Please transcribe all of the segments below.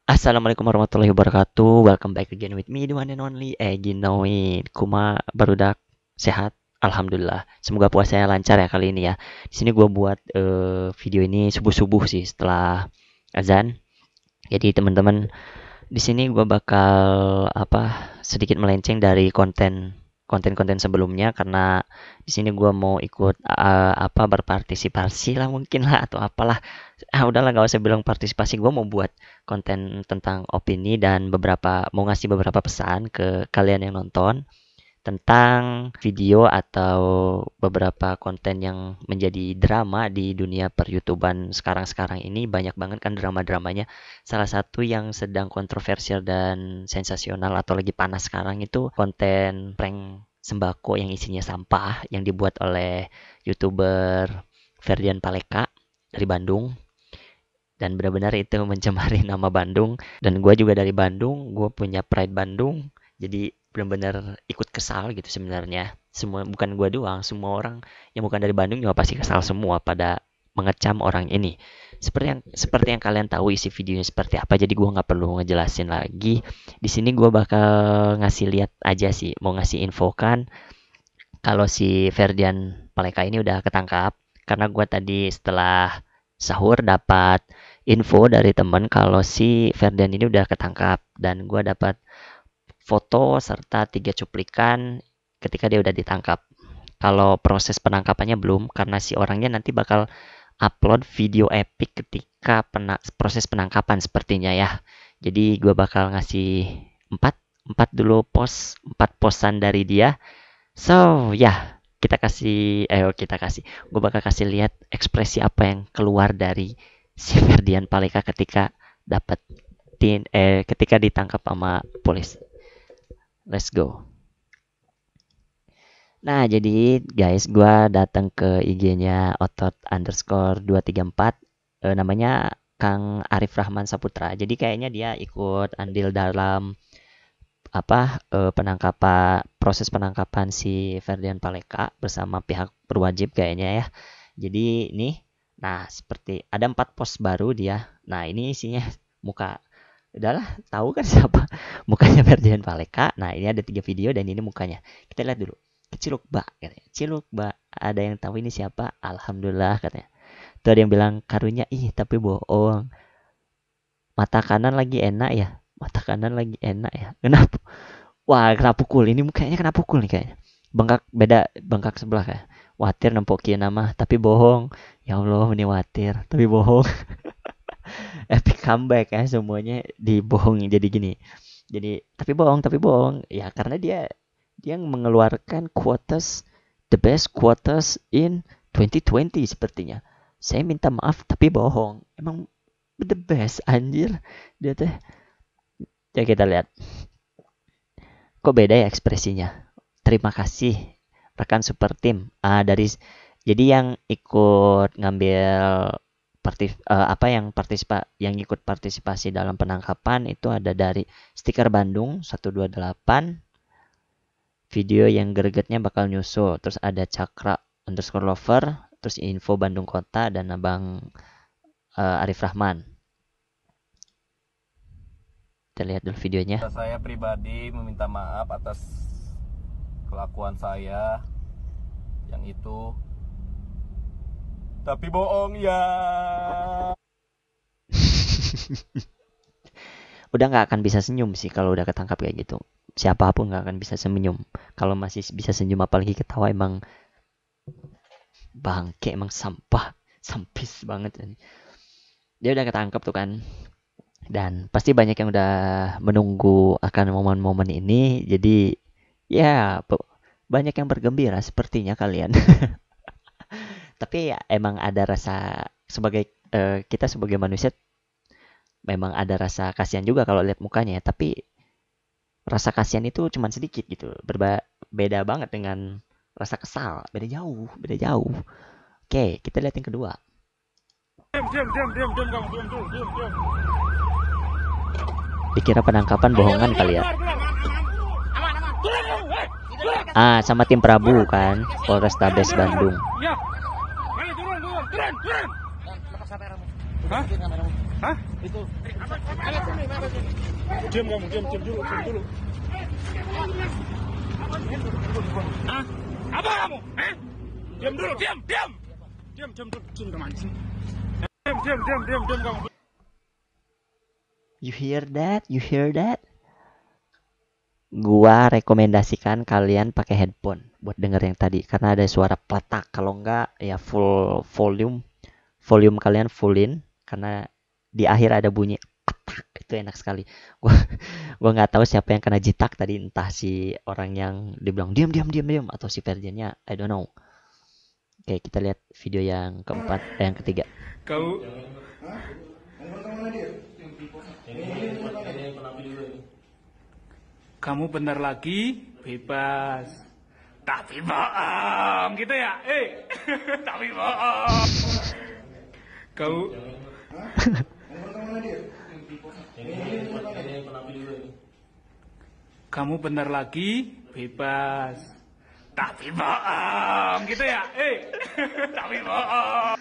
Assalamualaikum warahmatullahi wabarakatuh. Welcome back again with me, the one and only Eginoid. Kuma barudak sehat, alhamdulillah. Semoga puasanya lancar ya kali ini ya. Di sini gue buat video ini subuh-subuh sih setelah azan. Jadi teman-teman, di sini gue bakal sedikit melenceng dari konten-konten sebelumnya karena di sini gue mau ikut berpartisipasi lah mungkin lah atau apalah. Udahlah nggak usah bilang partisipasi, gue mau buat konten tentang opini dan mau ngasih beberapa pesan ke kalian yang nonton tentang video atau beberapa konten yang menjadi drama di dunia per-YouTuban sekarang-sekarang ini. Banyak banget kan drama-dramanya. Salah satu yang sedang kontroversial dan sensasional atau lagi panas sekarang itu konten prank sembako yang isinya sampah yang dibuat oleh YouTuber Ferdian Paleka dari Bandung. Dan benar-benar itu mencemari nama Bandung. Dan gue juga dari Bandung, gue punya pride Bandung. Jadi benar-benar ikut kesal gitu sebenarnya. Semua, bukan gue doang, semua orang yang bukan dari Bandung juga pasti kesal semua pada mengecam orang ini. Seperti yang kalian tahu isi videonya seperti apa, jadi gue nggak perlu ngejelasin lagi. Di sini gue bakal ngasih lihat aja sih, mau ngasih info kan kalau si Ferdian Paleka ini udah ketangkap. Karena gue tadi setelah sahur dapat info dari temen kalau si Ferdian ini udah ketangkap, dan gue dapat foto serta 3 cuplikan ketika dia udah ditangkap. Kalau proses penangkapannya belum, karena si orangnya nanti bakal upload video epic ketika proses penangkapan sepertinya ya. Jadi gue bakal ngasih 4 dulu post, 4 posan dari dia. So ya, gue bakal kasih lihat ekspresi apa yang keluar dari si Ferdian Paleka ketika ditangkap sama polisi. Let's go. Nah, jadi guys, gue datang ke IG-nya otot_234. Namanya Kang Arif Rahman Saputra. Jadi kayaknya dia ikut andil dalam proses penangkapan si Ferdian Paleka bersama pihak berwajib kayaknya ya. Jadi ini, nah seperti ada 4 post baru dia. Nah ini isinya muka, udahlah tahu kan siapa mukanya Ferdian Paleka. Nah ini ada 3 video dan ini mukanya. Kita lihat dulu. Cilukba katanya. Cilukba, ada yang tahu ini siapa? Alhamdulillah katanya. Tuh ada yang bilang karunya tapi bohong. Mata kanan lagi enak ya. Mata kanan lagi enak ya. Kenapa? Wah, kena pukul. Ini mukanya kena pukul nih kayaknya. Bengkak sebelah kayak. Watir nempokin nama tapi bohong. Ya Allah, ini watir tapi bohong. Epic comeback ya, semuanya dibohongin jadi gini. Jadi tapi bohong. Ya karena dia mengeluarkan quotes, the best quotes in 2020 sepertinya. Saya minta maaf tapi bohong. Emang the best anjir dia teh. Ya kita lihat. Kok beda ya ekspresinya? Terima kasih rekan super tim. Jadi yang ikut ngambil yang ikut partisipasi dalam penangkapan itu ada dari Stiker Bandung 128. Video yang gregetnya bakal nyusul. Terus ada Cakra_lover, terus info Bandung Kota dan Abang Arif Rahman. Kita lihat dulu videonya. Saya pribadi meminta maaf atas kelakuan saya yang itu. Tapi bohong ya. Udah nggak akan bisa senyum sih kalau udah ketangkap kayak gitu. Siapapun nggak akan bisa senyum. Kalau masih bisa senyum apalagi ketawa, emang bangke, emang sampah, sampis banget. Dia udah ketangkap tuh kan. Dan pasti banyak yang udah menunggu akan momen-momen ini. Jadi ya banyak yang bergembira sepertinya kalian. Tapi ya, emang ada rasa kita sebagai manusia memang ada rasa kasihan juga kalau lihat mukanya. Tapi rasa kasihan itu cuma sedikit gitu. Beda banget dengan rasa kesal. Beda jauh. Oke, kita lihat yang kedua. Dikira penangkapan bohongan kali ya. Sama tim Prabu kan, Polrestabes Bandung. Hah? Itu. Diam kamu, diam dulu, diam dulu. Hah? Apa kamu? Eh? Diam dulu, diam, diam. Diam dulu, diam kamu anjing. Diam kamu. You hear that? You hear that? Gua rekomendasikan kalian pakai headphone buat denger yang tadi karena ada suara peletak. Kalau enggak ya full volume. Volume kalian fullin karena di akhir ada bunyi petak. Itu enak sekali. Gua nggak tahu siapa yang kena jitak tadi, entah si orang yang dibilang diam atau si Ferdiannya, I don't know. Oke, kita lihat video yang keempat, yang ketiga. Kau kamu benar lagi bebas. Tapi bohong gitu ya? Tapi bohong. Kau kamu benar lagi bebas. Tapi bohong gitu ya? Tapi bohong.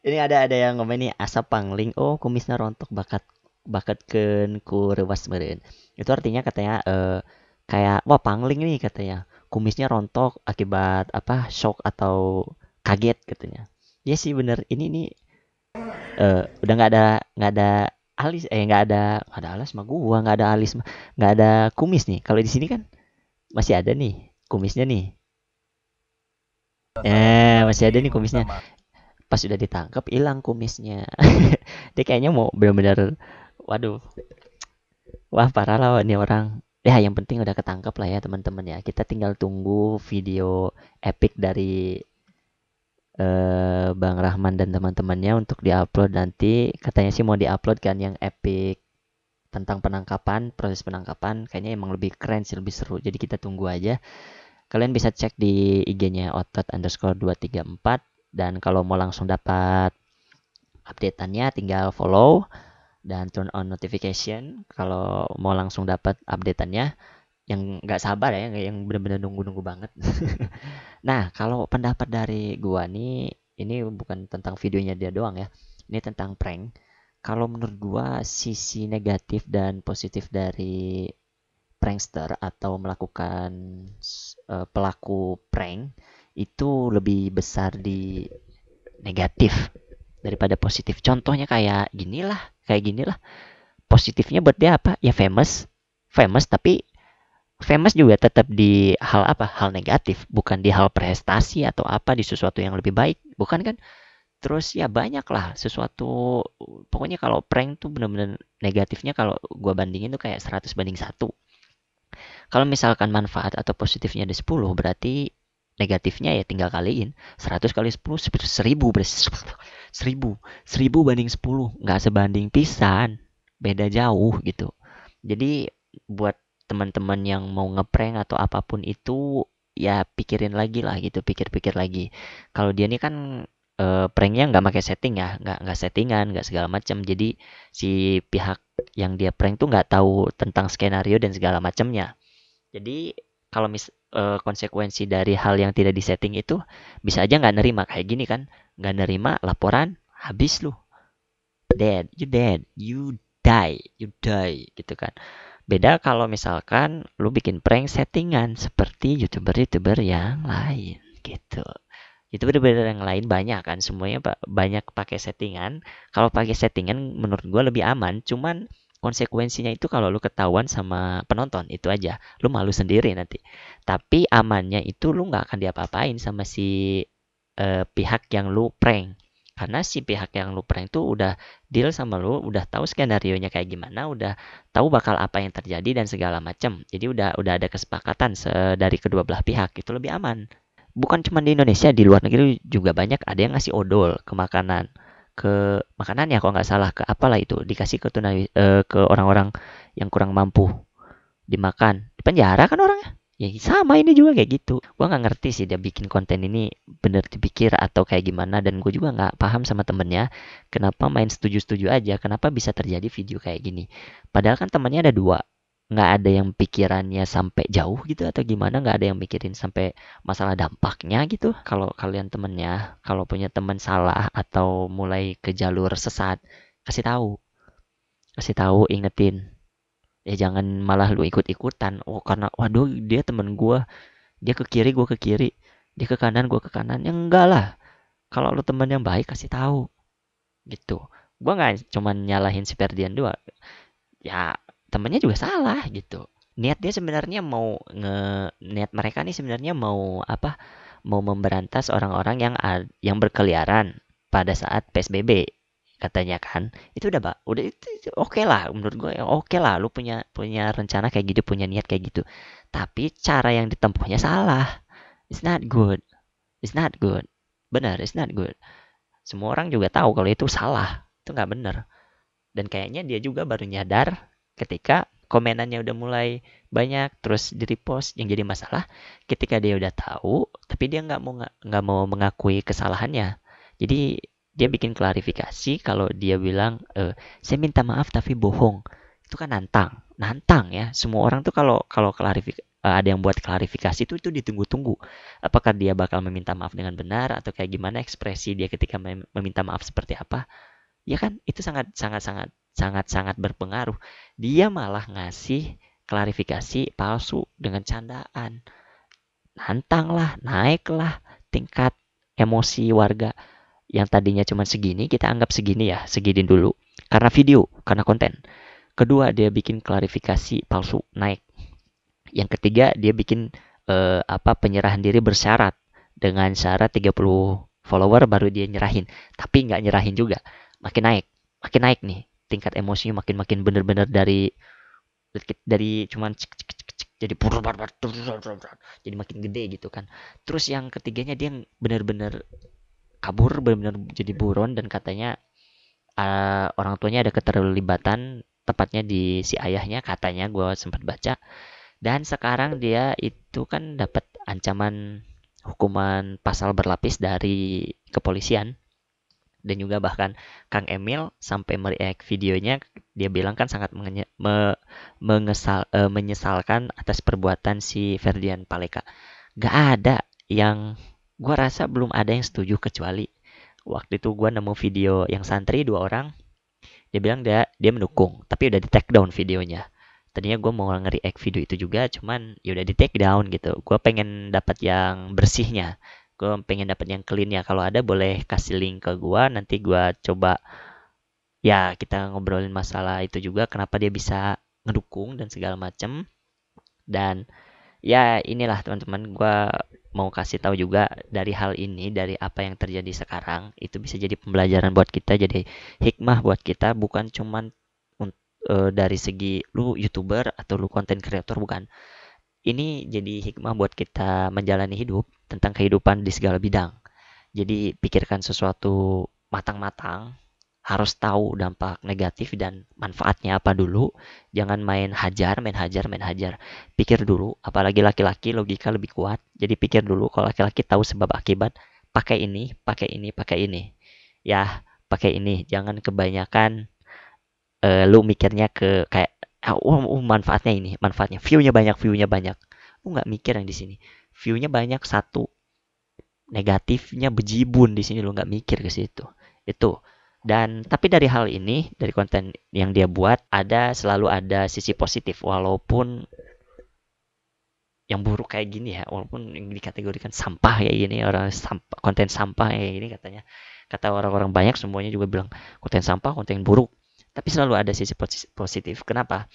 Ini ada yang ngomong nih, asa pangling, oh kumisnya rontok bakatkeun ku reuwas meureun. Itu artinya katanya kayak wah pangling nih katanya. Kumisnya rontok akibat apa? Shock atau kaget katanya. Ya sih bener. Ini nih udah nggak ada alis nggak ada alas mah gua nggak ada alis mah nggak ada kumis nih. Kalau di sini kan masih ada nih kumisnya nih. Masih ada nih kumisnya. Pas sudah ditangkap hilang kumisnya. Dia kayaknya mau benar-benar waduh. Wah, parah lah nih orang. Ya, yang penting udah ketangkep lah ya teman-teman ya. Kita tinggal tunggu video epic dari Bang Rahman dan teman-temannya untuk diupload nanti. Katanya sih mau diupload kan yang epic tentang penangkapan, proses penangkapan. Kayaknya emang lebih keren sih, lebih seru. Jadi kita tunggu aja. Kalian bisa cek di IG-nya otot_234. Dan kalau mau langsung dapat update-annya tinggal follow dan turn on notification. Kalau mau langsung dapat update-annya yang nggak sabar ya, yang benar-benar nunggu-nunggu banget. Nah, kalau pendapat dari gua nih, ini bukan tentang videonya dia doang ya. Ini tentang prank. Kalau menurut gua sisi negatif dan positif dari prankster atau melakukan pelaku prank itu lebih besar di negatif daripada positif. Contohnya kayak ginilah. Positifnya buat dia apa? Ya famous tapi famous juga tetap di hal apa? Hal negatif, bukan di hal prestasi atau apa di sesuatu yang lebih baik, bukan kan? Terus ya banyak lah sesuatu, pokoknya kalau prank tuh bener-bener negatifnya kalau gua bandingin tuh kayak 100 banding 1. Kalau misalkan manfaat atau positifnya ada 10, berarti negatifnya ya tinggal kaliin 100 kali 10 1000 1000 banding 10 nggak sebanding pisan, beda jauh gitu. Jadi buat teman-teman yang mau ngeprank atau apapun itu ya pikirin lagi lah gitu, pikir-pikir lagi. Kalau dia nih kan pranknya nggak pakai setting ya, nggak settingan, nggak segala macam. Jadi si pihak yang dia prank tuh nggak tahu tentang skenario dan segala macamnya. Jadi kalau konsekuensi dari hal yang tidak disetting itu bisa aja nggak nerima kayak gini kan, nggak nerima laporan habis lu dead, you die gitu kan. Beda kalau misalkan lu bikin prank settingan seperti youtuber yang lain gitu. Youtuber yang lain banyak kan, semuanya banyak pakai settingan. Kalau pakai settingan menurut gua lebih aman, cuman konsekuensinya itu kalau lu ketahuan sama penonton itu aja, lu malu sendiri nanti. Tapi amannya itu lu nggak akan diapa-apain sama si pihak yang lu prank, karena si pihak yang lu prank tuh udah deal sama lu, udah tahu skenario nya kayak gimana, udah tahu bakal apa yang terjadi dan segala macam. Jadi udah ada kesepakatan dari kedua belah pihak, itu lebih aman. Bukan cuma di Indonesia, di luar negeri juga banyak ada yang ngasih odol ke makanan ya kalau nggak salah, ke apalah itu dikasih ke orang-orang yang kurang mampu, dimakan, di penjara kan orangnya. Ya sama ini juga kayak gitu. Gua nggak ngerti sih dia bikin konten ini bener dipikir atau kayak gimana, dan gue juga nggak paham sama temennya kenapa main setuju-setuju aja, kenapa bisa terjadi video kayak gini. Padahal kan temennya ada dua, nggak ada yang pikirannya sampai jauh gitu atau gimana, nggak ada yang mikirin sampai masalah dampaknya gitu. Kalau kalian temennya, kalau punya teman salah atau mulai ke jalur sesat, kasih tahu. kasih tahu, ingetin. Ya jangan malah lu ikut-ikutan. Oh karena waduh dia temen gua, dia ke kiri gua ke kiri, dia ke kanan gua ke kanan. Ya enggak lah. Kalau lu temen yang baik kasih tahu gitu. Gua nggak cuman nyalahin si Ferdian doang. Ya temennya juga salah gitu. Niat dia sebenarnya mau niat mereka nih sebenarnya mau apa? Mau memberantas orang-orang yang berkeliaran pada saat PSBB katanya kan. Itu udah itu oke lah menurut gue ya oke lah lu punya punya rencana kayak gitu, punya niat kayak gitu. Tapi cara yang ditempuhnya salah. It's not good. It's not good. Benar, it's not good. Semua orang juga tahu kalau itu salah. Itu nggak benar. Dan kayaknya dia juga baru nyadar ketika komenannya udah mulai banyak terus di repost. Yang jadi masalah ketika dia udah tahu tapi dia nggak mau mengakui kesalahannya. Jadi dia bikin klarifikasi kalau dia bilang saya minta maaf tapi bohong. Itu kan nantang ya. Semua orang tuh kalau kalau ada yang buat klarifikasi itu ditunggu-tunggu. Apakah dia bakal meminta maaf dengan benar atau kayak gimana ekspresi dia ketika meminta maaf seperti apa? Ya kan itu sangat sangat sangat sangat sangat berpengaruh. Dia malah ngasih klarifikasi palsu dengan candaan. Nantang lah, naiklah tingkat emosi warga yang tadinya cuma segini, kita anggap segini ya, segini dulu. Karena video, karena konten. Kedua, dia bikin klarifikasi palsu, naik. Yang ketiga, dia bikin penyerahan diri bersyarat dengan syarat 30 follower baru dia nyerahin. Tapi nggak nyerahin juga. Makin naik nih. Tingkat emosinya makin bener-bener dari cuman jadi jadi makin gede gitu kan. Terus yang ketiganya dia bener-bener kabur, bener-bener jadi buron dan katanya orang tuanya ada keterlibatan tepatnya di si ayahnya katanya gue sempat baca. Dan sekarang dia itu kan dapat ancaman hukuman pasal berlapis dari kepolisian. Dan juga bahkan Kang Emil sampai mereact videonya, dia bilang kan sangat menyesalkan atas perbuatan si Ferdian Paleka. Gak ada yang, gua rasa belum ada yang setuju kecuali waktu itu gua nemu video yang santri 2 orang, dia bilang dia mendukung, tapi udah di take down videonya. Tadinya gue mau nge-react video itu juga, cuman ya udah di take down gitu. Gue pengen dapat yang bersihnya, gue pengen dapat yang clean ya. Kalau ada boleh kasih link ke gue, nanti gue coba ya kita ngobrolin masalah itu juga, kenapa dia bisa ngedukung dan segala macem. Dan ya inilah teman-teman, gue mau kasih tahu juga dari hal ini, dari apa yang terjadi sekarang, itu bisa jadi pembelajaran buat kita, jadi hikmah buat kita, bukan cuman dari segi lu youtuber atau lu konten kreator, bukan. Ini jadi hikmah buat kita menjalani hidup, tentang kehidupan di segala bidang. Jadi pikirkan sesuatu matang-matang, harus tahu dampak negatif dan manfaatnya apa dulu. Jangan main hajar, main hajar, main hajar. Pikir dulu, apalagi laki-laki logika lebih kuat. Jadi pikir dulu, kalau laki-laki tahu sebab akibat, pakai ini, pakai ini, pakai ini. Ya, pakai ini. Jangan kebanyakan lu mikirnya ke kayak manfaatnya ini, manfaatnya. View-nya banyak. Lu nggak mikir yang di sini. View-nya banyak satu, negatifnya bejibun di sini lu nggak mikir ke situ. Itu. Dan tapi dari hal ini, dari konten yang dia buat, selalu ada sisi positif walaupun yang buruk kayak gini ya, walaupun yang dikategorikan sampah kayak gini, orang sampah, konten sampah kayak gini katanya. Kata orang-orang banyak semuanya juga bilang konten sampah, konten buruk. Tapi selalu ada sisi positif. Kenapa?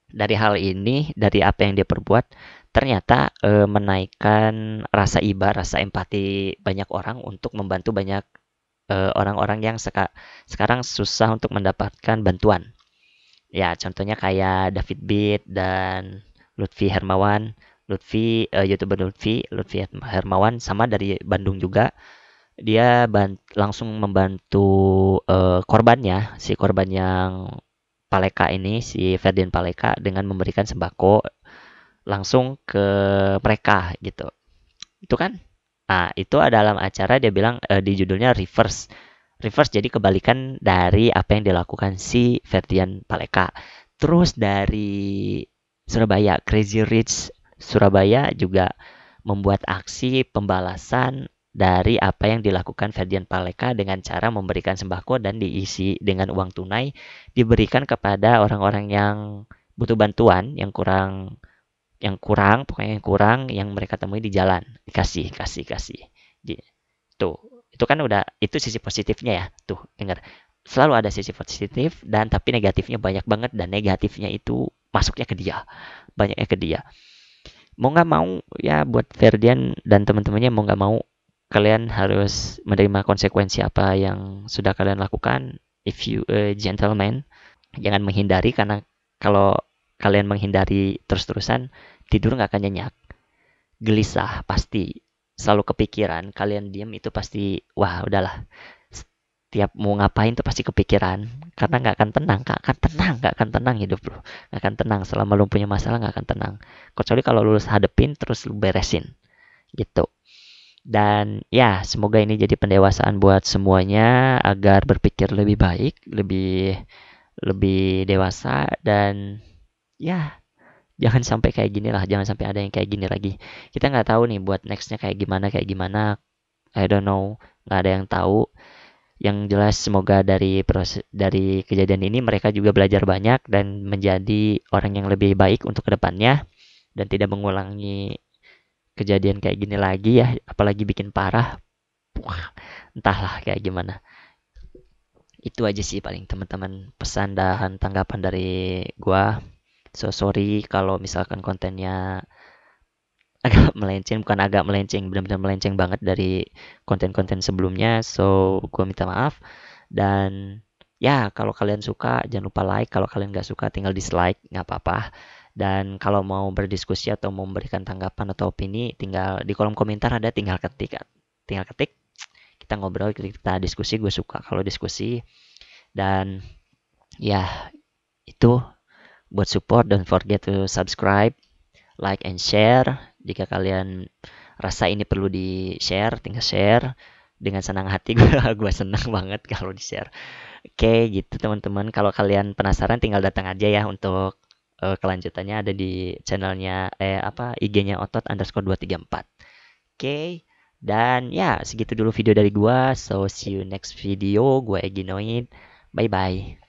Dari hal ini, dari apa yang dia perbuat, ternyata menaikkan rasa iba, rasa empati banyak orang untuk membantu banyak orang-orang yang sekarang susah untuk mendapatkan bantuan. Ya, contohnya kayak David Beat dan Lutfi Hermawan. YouTuber Lutfi Hermawan sama dari Bandung juga. Dia langsung membantu korbannya, si korban yang Paleka ini, si Ferdian Paleka, dengan memberikan sembako langsung ke mereka gitu. Itu kan? Nah, itu dalam acara dia bilang di judulnya reverse. Reverse jadi kebalikan dari apa yang dilakukan si Ferdian Paleka. Terus dari Surabaya, Crazy Rich Surabaya juga membuat aksi pembalasan dari apa yang dilakukan Ferdian Paleka dengan cara memberikan sembako dan diisi dengan uang tunai diberikan kepada orang-orang yang butuh bantuan, pokoknya yang kurang yang mereka temui di jalan. Kasih. Tuh, itu kan udah itu sisi positifnya ya. Tuh, dengar. Selalu ada sisi positif dan tapi negatifnya banyak banget dan negatifnya itu masuknya ke dia. Banyaknya ke dia. Mau nggak mau ya buat Ferdian dan teman-temannya mau nggak mau kalian harus menerima konsekuensi apa yang sudah kalian lakukan. If you a gentleman, jangan menghindari karena kalau kalian menghindari terus-terusan tidur nggak akan nyenyak, gelisah pasti, selalu kepikiran, kalian diam itu pasti wah udahlah, tiap mau ngapain tuh pasti kepikiran karena nggak akan tenang hidup lo, nggak akan tenang selama lu punya masalah, nggak akan tenang kecuali kalau lu hadepin terus lu beresin gitu. Dan ya semoga ini jadi pendewasaan buat semuanya agar berpikir lebih baik, lebih lebih dewasa dan ya jangan sampai kayak gini lah, jangan sampai ada yang kayak gini lagi. Kita nggak tahu nih buat nextnya kayak gimana, I don't know, nggak ada yang tahu. Yang jelas semoga dari kejadian ini mereka juga belajar banyak dan menjadi orang yang lebih baik untuk kedepannya dan tidak mengulangi kejadian kayak gini lagi ya, apalagi bikin parah. Wah, entahlah kayak gimana. Itu aja sih paling teman-teman pesan dan tanggapan dari gua. So sorry kalau misalkan kontennya agak melenceng, bukan agak melenceng, benar-benar melenceng banget dari konten-konten sebelumnya. So gua minta maaf. Dan ya kalau kalian suka jangan lupa like, kalau kalian nggak suka tinggal dislike, nggak apa-apa. Dan kalau mau berdiskusi atau mau memberikan tanggapan atau opini, tinggal di kolom komentar ada, tinggal ketik, kita ngobrol, kita diskusi. Gue suka kalau diskusi. Dan ya itu buat support, don't forget to subscribe, like and share. Jika kalian rasa ini perlu di share, tinggal share dengan senang hati. Gue senang banget kalau di share. Oke gitu teman-teman, kalau kalian penasaran tinggal datang aja ya untuk kelanjutannya ada di channelnya IG-nya otot_234. Oke. Dan ya segitu dulu video dari gua. So see you next video. Gua Eginoid. Bye bye.